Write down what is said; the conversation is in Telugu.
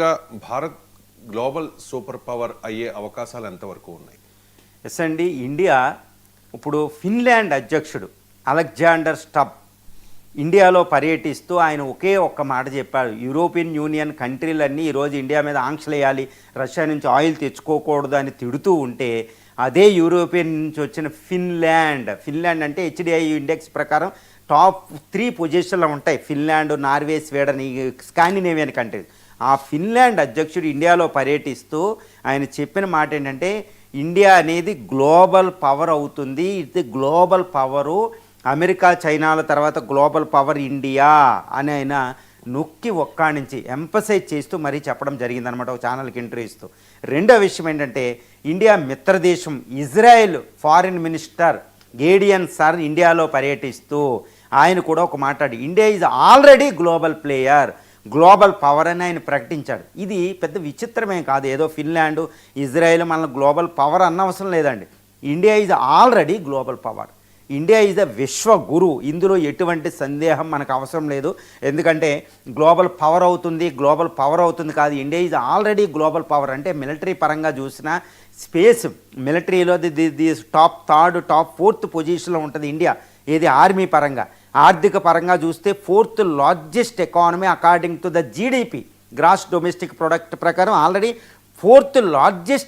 భారత్ గ్లోబల్ సూపర్ పవర్ అయ్యే అవకాశాలు ఎంతవరకు ఉన్నాయి? ఎస్ అండి. ఇండియా ఇప్పుడు ఫిన్లాండ్ అధ్యక్షుడు అలెగ్జాండర్ స్టబ్ ఇండియాలో పర్యటిస్తూ ఆయన ఒకే ఒక్క మాట చెప్పాడు. యూరోపియన్ యూనియన్ కంట్రీలన్నీ ఈరోజు ఇండియా మీద ఆంక్షలు వేయాలి, రష్యా నుంచి ఆయిల్ తెచ్చుకోకూడదు అని తిడుతూ ఉంటే అదే యూరోపియన్ నుంచి వచ్చిన ఫిన్లాండ్ అంటే హెచ్డిఐ ఇండెక్స్ ప్రకారం టాప్ 3 పొజిషన్లో ఉంటాయి. ఫిన్లాండ్, నార్వే, స్వీడన్, ఈ స్కాండినేవియన్ కంట్రీస్. ఆ ఫిన్లాండ్ అధ్యక్షుడు ఇండియాలో పర్యటిస్తూ ఆయన చెప్పిన మాట ఏంటంటే, ఇండియా అనేది గ్లోబల్ పవర్ అవుతుంది. ఇది గ్లోబల్ పవరు, అమెరికా, చైనాల తర్వాత గ్లోబల్ పవర్ ఇండియా అని ఆయన నొక్కి ఒక్కాణించి ఎంపసైజ్ చేస్తూ మరీ చెప్పడం జరిగిందనమాట ఒక ఛానల్కి ఇంటర్వ్యూ ఇస్తూ. రెండో విషయం ఏంటంటే, ఇండియా మిత్రదేశం Israel foreign minister Gideon Saar ఇండియాలో పర్యటిస్తూ ఆయన కూడా ఒక మాట్లాడి India is already global player, global power అని ఆయన ప్రకటించాడు. ఇది పెద్ద విచిత్రమే కాదు. ఏదో ఫిన్లాండ్, ఇజ్రాయెల్ మన గ్లోబల్ పవర్ అన్నవసరం లేదండి. India is already global power. India is the vishwa guru. ఇందులో ఎటువంటి సందేహం మనకు అవసరం లేదు. ఎందుకంటే గ్లోబల్ పవర్ అవుతుంది కాదు, India is already global power. అంటే మిలిటరీ పరంగా చూసినా స్పేస్ మిలిటరీలో ది టాప్ 4th పొజిషన్లో ఉంటుంది ఇండియా. ఏది ఆర్మీ పరంగా. ఆర్థిక పరంగా చూస్తే 4th largest economy according to the GDP, gross domestic product ప్రకారం ఆల్రెడీ 4th లార్జెస్ట్